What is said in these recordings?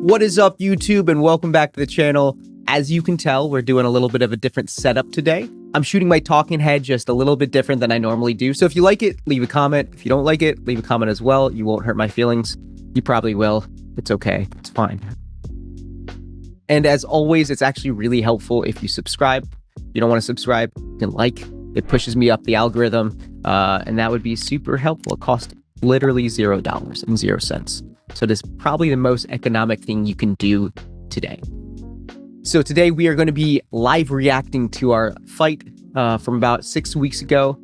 What is up, YouTube, and welcome back to the channel. As you can tell, we're doing a little bit of a different setup today. I'm shooting my talking head just a little bit different than I normally do. So if you like it, leave a comment. If you don't like it, leave a comment as well. You won't hurt my feelings. You probably will. It's okay. It's fine. And as always, it's actually really helpful if you subscribe. If you don't want to subscribe, you can like. It pushes me up the algorithm, and that would be super helpful. It costs literally $0 and 0 cents. So it is probably the most economic thing you can do today. So today we are going to be live reacting to our fight from about 6 weeks ago.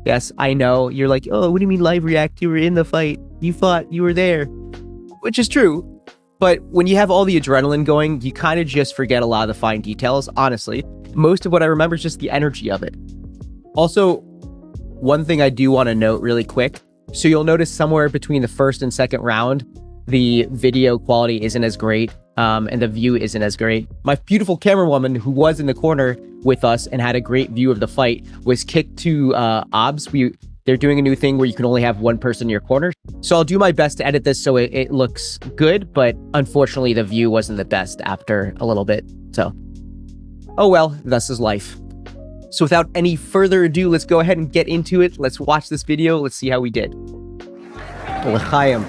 Yes, I know. You're like, oh, what do you mean live react? You were in the fight. You fought. You were there. Which is true. But when you have all the adrenaline going, you kind of just forget a lot of the fine details, honestly. Most of what I remember is just the energy of it. Also, one thing I do want to note really quick. So you'll notice somewhere between the first and second round, the video quality isn't as great, and the view isn't as great. My beautiful camerawoman, who was in the corner with us and had a great view of the fight, was kicked to obs. They're doing a new thing where you can only have one person in your corner. So I'll do my best to edit this so it looks good, but unfortunately the view wasn't the best after a little bit. So, oh well, thus is life. So without any further ado, let's go ahead and get into it. Let's watch this video. Let's see how we did. L'chaim.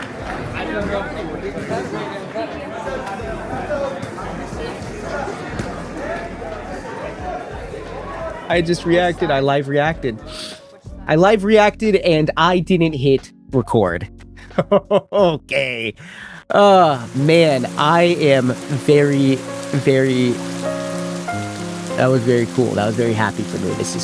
I just reacted. I live reacted. And I didn't hit record. Okay. Man, I am very that was very cool. That was very happy for me. This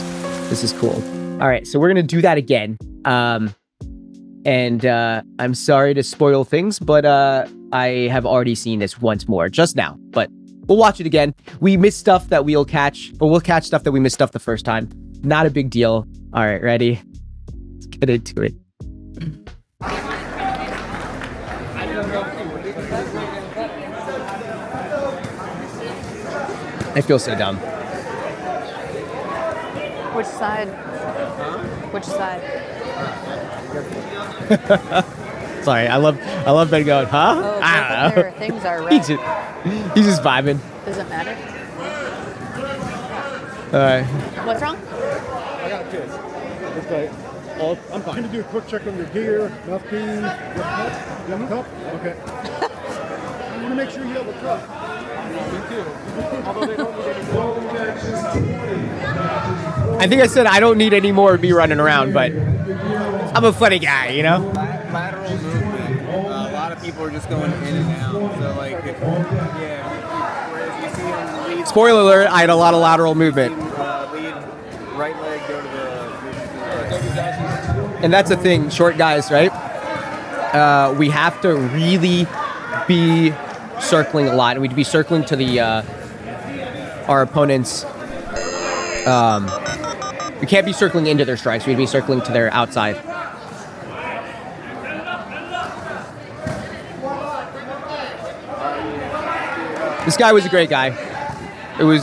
is cool. All right, so we're gonna do that again. And I'm sorry to spoil things, but I have already seen this once more just now. But we'll watch it again. We missed stuff that we'll catch stuff that we missed stuff the first time. Not a big deal. All right, ready? Let's get into it. I feel so dumb. Which side? Which side? Sorry, I love Ben going, huh? Oh, I don't know. their things are red. He's just vibing. Does it matter? All right. What's wrong? I got kids. It's like, I'm fine. To do a quick check on your gear, mouthpiece, you have a cup? Okay. I want to make sure you have a cup. Me too. Although they don't need any more. I think I said I don't need any more of me running around, but I'm a funny guy, you know? Lateral movement. A lot of people are just going in and out. So, like, whereas you see on lead, Spoiler alert, I had a lot of lateral movement. lead right leg go to the And that's the thing, short guys, right? We have to really be circling a lot, and we'd be circling to the our opponents. We can't be circling into their strikes. We'd be circling to their outside. This guy was a great guy.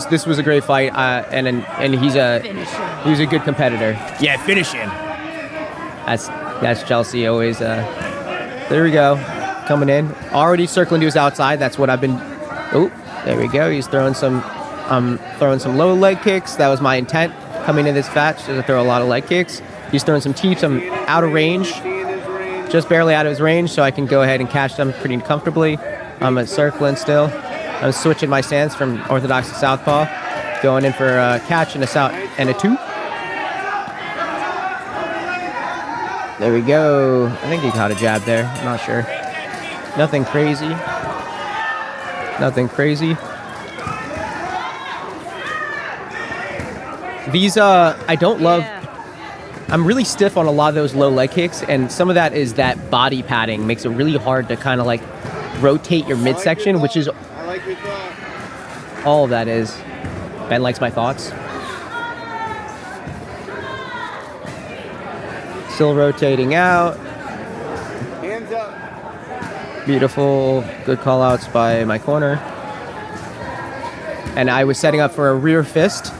This was a great fight, and he's a good competitor. Yeah, finish him. That's Chelsea always. There we go, coming in, already circling to his outside. That's what I've been. Oh, there we go. He's throwing some low leg kicks. That was my intent coming in this match, to throw a lot of leg kicks. He's throwing some teeps. I'm out of range, just barely out of his range, so I can go ahead and catch them pretty comfortably. I'm circling still. I'm switching my stance from orthodox to southpaw, going in for a catch and a and a 2. There we go. I think he caught a jab there. I'm not sure. Nothing crazy. Nothing crazy. These, I don't love. I'm really stiff on a lot of those low leg kicks, and some of that is that body padding makes it really hard to kind of like rotate your midsection, which is all of that is. Ben likes my thoughts. Still rotating out. hands up. Beautiful, good call outs by my corner. And I was setting up for a rear fist.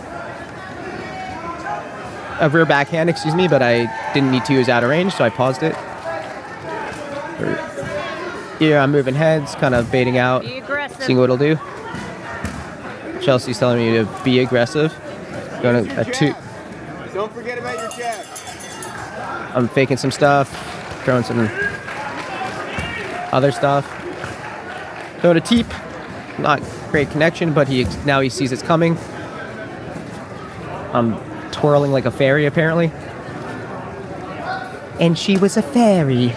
A rear backhand, excuse me, but I didn't need to use out of range, so I paused it. Here I'm moving heads, kind of baiting out, Be aggressive. seeing what it'll do. Chelsea's telling me to be aggressive. Going to a 2. Don't forget about your jab. I'm faking some stuff, throwing some other stuff. Throwing a teep. Not great connection, but now he sees it's coming. I'm twirling like a fairy, apparently. And she was a fairy.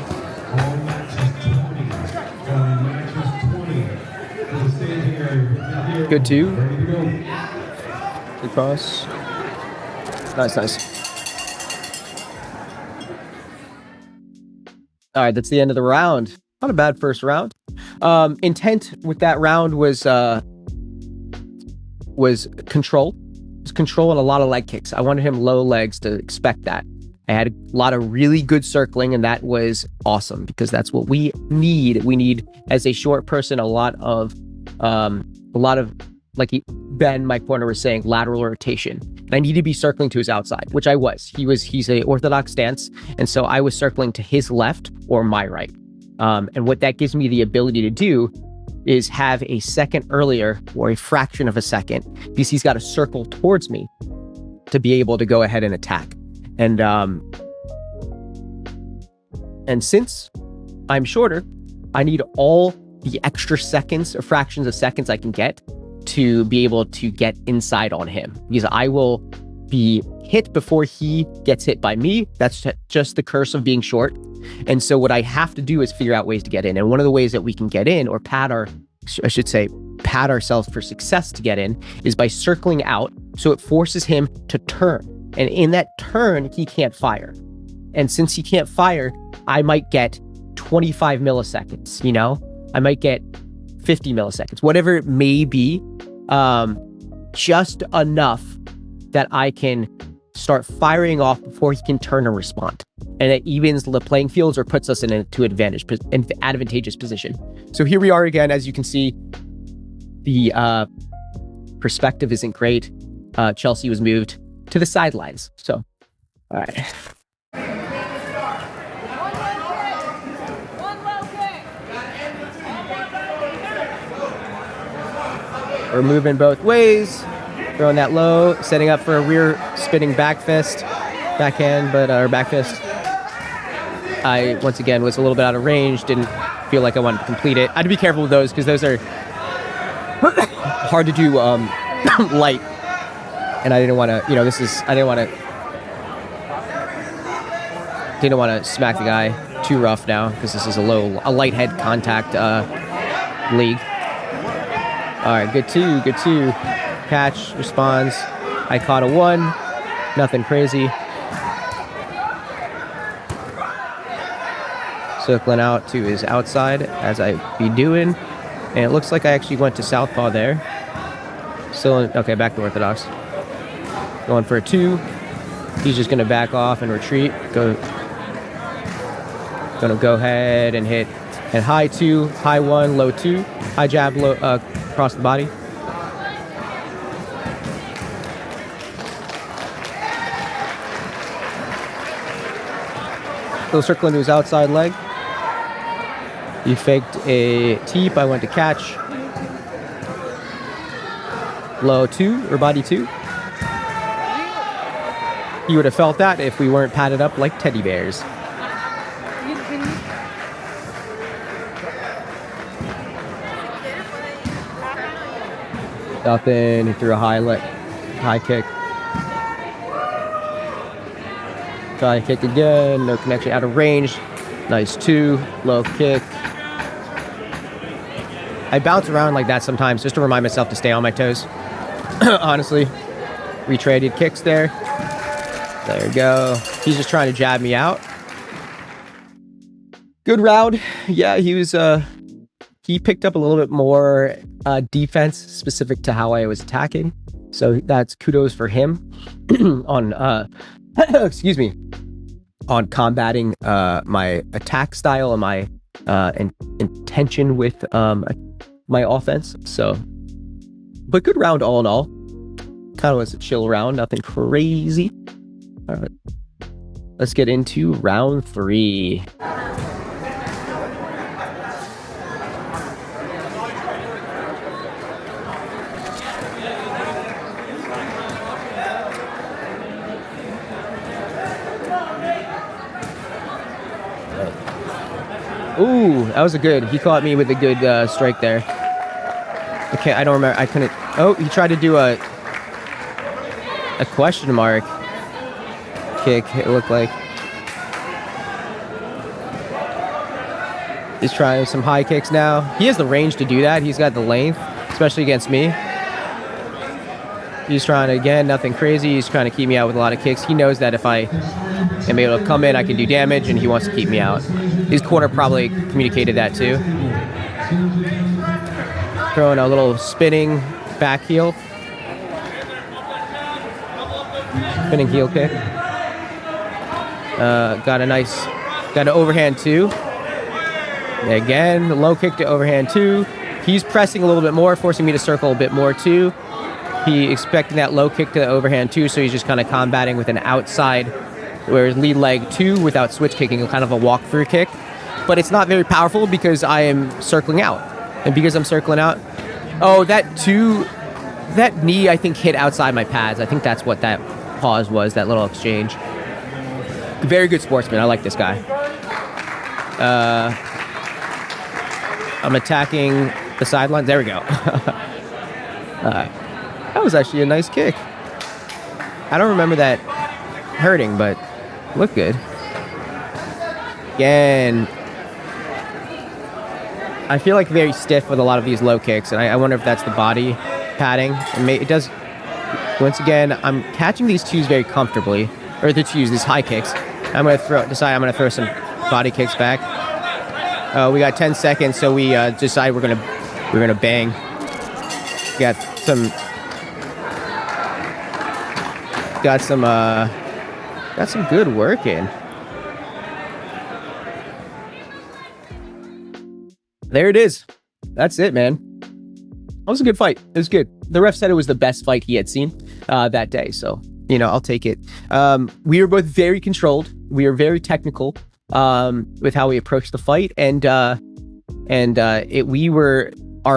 Good 2. Good cross. Nice. All right, that's the end of the round. Not a bad first round. Intent with that round was control. It was control and a lot of leg kicks. I wanted him low legs to expect that. I had a lot of really good circling, and that was awesome because that's what we need. We need, as a short person, a lot of like Ben, my corner, was saying, lateral rotation. And I need to be circling to his outside, which I was. He's a orthodox stance, and so I was circling to his left or my right. And what that gives me the ability to do is have a second earlier or a fraction of a second, because he's got to circle towards me to be able to go ahead and attack. And since I'm shorter, I need all the extra seconds or fractions of seconds I can get to be able to get inside on him, because I will be hit before he gets hit by me. That's just the curse of being short. And so what I have to do is figure out ways to get in. And one of the ways that we can get in, or pat ourselves for success to get in, is by circling out. So it forces him to turn. And in that turn, he can't fire. And since he can't fire, I might get 25 milliseconds, I might get 50 milliseconds, whatever it may be, just enough that I can start firing off before he can turn and respond. And it evens the playing fields or puts us in an advantageous position. So here we are again. As you can see, the perspective isn't great. Chelsea was moved to the sidelines. So, all right. We're moving both ways, throwing that low, setting up for a rear spinning back fist, backhand, but our back fist. I, once again, was a little bit out of range, didn't feel like I wanted to complete it. I had to be careful with those because those are hard to do light. And I didn't want to, I didn't want to smack the guy too rough now because this is a light head contact league. All right, good two. Catch, responds. I caught a 1. Nothing crazy. Circling out to his outside, as I be doing. And it looks like I actually went to southpaw there. Still, okay, back to orthodox. Going for a 2. He's just going to back off and retreat. Going to go ahead and hit and high 2, high 1, low 2. High jab, low, across the body. Little circle into his outside leg. He faked a teep. I went to catch. Low 2 or body 2. You would have felt that if we weren't padded up like teddy bears. Nothing. He threw a high kick. Try kick again. No connection. Out of range. Nice 2. Low kick. I bounce around like that sometimes just to remind myself to stay on my toes. Honestly. Retraded kicks there. There we go. He's just trying to jab me out. Good round. Yeah, he picked up a little bit more defense specific to how I was attacking. So that's kudos for him on excuse me, on combating my attack style and my intention with my offense. So, but good round all in all. Kind of was a chill round, nothing crazy. All right, let's get into round 3. Ooh, that was a good. He caught me with a good strike there. I don't remember. I couldn't. Oh, he tried to do a question mark kick, it looked like. He's trying some high kicks now. He has the range to do that. He's got the length, especially against me. He's trying to, again, nothing crazy. He's trying to keep me out with a lot of kicks. He knows that if I am able to come in, I can do damage, and he wants to keep me out. His corner probably communicated that too. Throwing a little spinning back heel. Spinning heel kick. Got an overhand 2. Again, the low kick to overhand 2. He's pressing a little bit more, forcing me to circle a bit more too. He expecting that low kick to the overhand 2, so he's just kind of combating with an outside, whereas lead leg 2 without switch kicking, kind of a walk-through kick. But it's not very powerful because I am circling out. And because I'm circling out, oh, that knee I think hit outside my pads. I think that's what that pause was, that little exchange. Very good sportsman. I like this guy. I'm attacking the sidelines. There we go. That was actually a nice kick. I don't remember that hurting, but looked good. Again, I feel like very stiff with a lot of these low kicks, and I wonder if that's the body padding. It does. Once again, I'm catching these twos very comfortably, or these high kicks. I'm gonna throw some body kicks back. We got 10 seconds, so we decide we're gonna bang. Got some good work in. There it is. That's it, man. That was a good fight. It was good. The ref said it was the best fight he had seen that day, so I'll take it. We were both very controlled. We were very technical with how we approached the fight, and our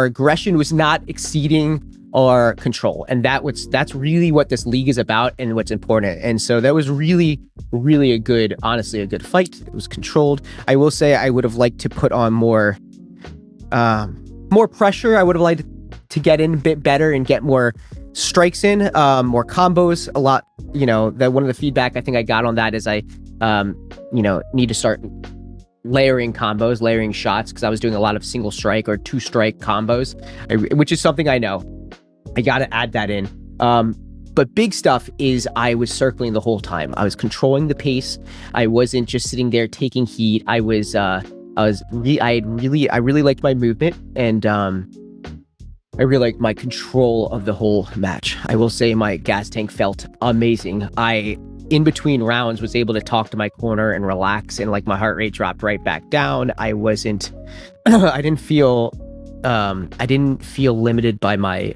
aggression was not exceeding our control, and that's really what this league is about and what's important. And so that was really, really honestly a good fight. It was controlled. I will say I would have liked to put on more pressure. I would have liked to get in a bit better and get more strikes in, more combos. A lot, that one of the feedback I think I got on that is I need to start layering combos, layering shots, because I was doing a lot of single strike or 2-strike combos, which is something I know. I got to add that in. But big stuff is I was circling the whole time. I was controlling the pace. I wasn't just sitting there taking heat. I really liked my movement, and I really liked my control of the whole match. I will say my gas tank felt amazing. In between rounds, was able to talk to my corner and relax, and my heart rate dropped right back down. I didn't feel limited by my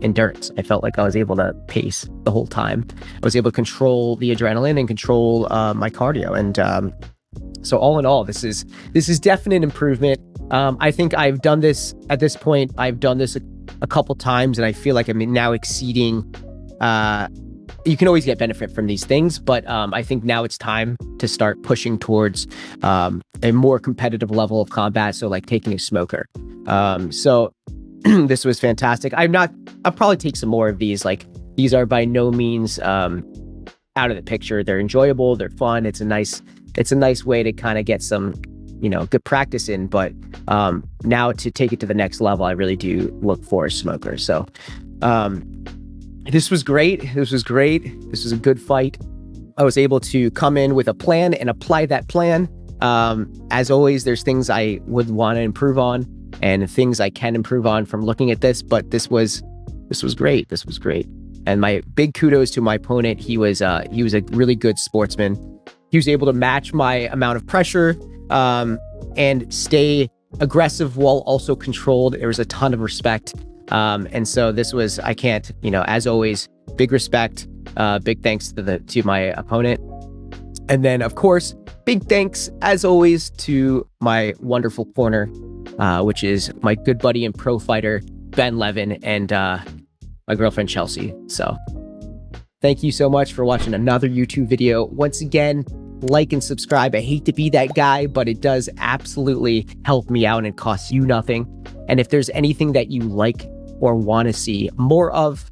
endurance. I felt like I was able to pace the whole time. I was able to control the adrenaline and control my cardio. And so all in all, this is definite improvement. I think I've done this at this point. I've done this a couple times, and I feel like I'm now exceeding. You can always get benefit from these things, but I think now it's time to start pushing towards a more competitive level of combat. So taking a smoker. So this was fantastic. I'll probably take some more of these. These are by no means out of the picture. They're enjoyable. They're fun. It's a nice way to kind of get some, good practice in. But now to take it to the next level, I really do look for a smoker. So this was great. This was a good fight. I was able to come in with a plan and apply that plan. As always, there's things I would want to improve on and things I can improve on from looking at this, but this was great. This was great. And my big kudos to my opponent. He was a really good sportsman. He was able to match my amount of pressure and stay aggressive while also controlled. There was a ton of respect. And so this was, I can't, as always, big respect, big thanks to my opponent. And then of course, big thanks as always to my wonderful corner, which is my good buddy and pro fighter, Ben Levin, and my girlfriend, Chelsea. So thank you so much for watching another YouTube video. Once again, like and subscribe. I hate to be that guy, but it does absolutely help me out and it costs you nothing. And if there's anything that you like or want to see more of,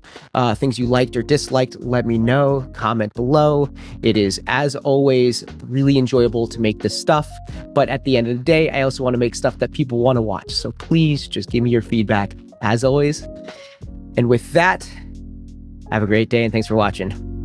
things you liked or disliked, let me know. Comment below. It is, as always, really enjoyable to make this stuff. But at the end of the day, I also want to make stuff that people want to watch. So please just give me your feedback, as always. And with that, have a great day and thanks for watching.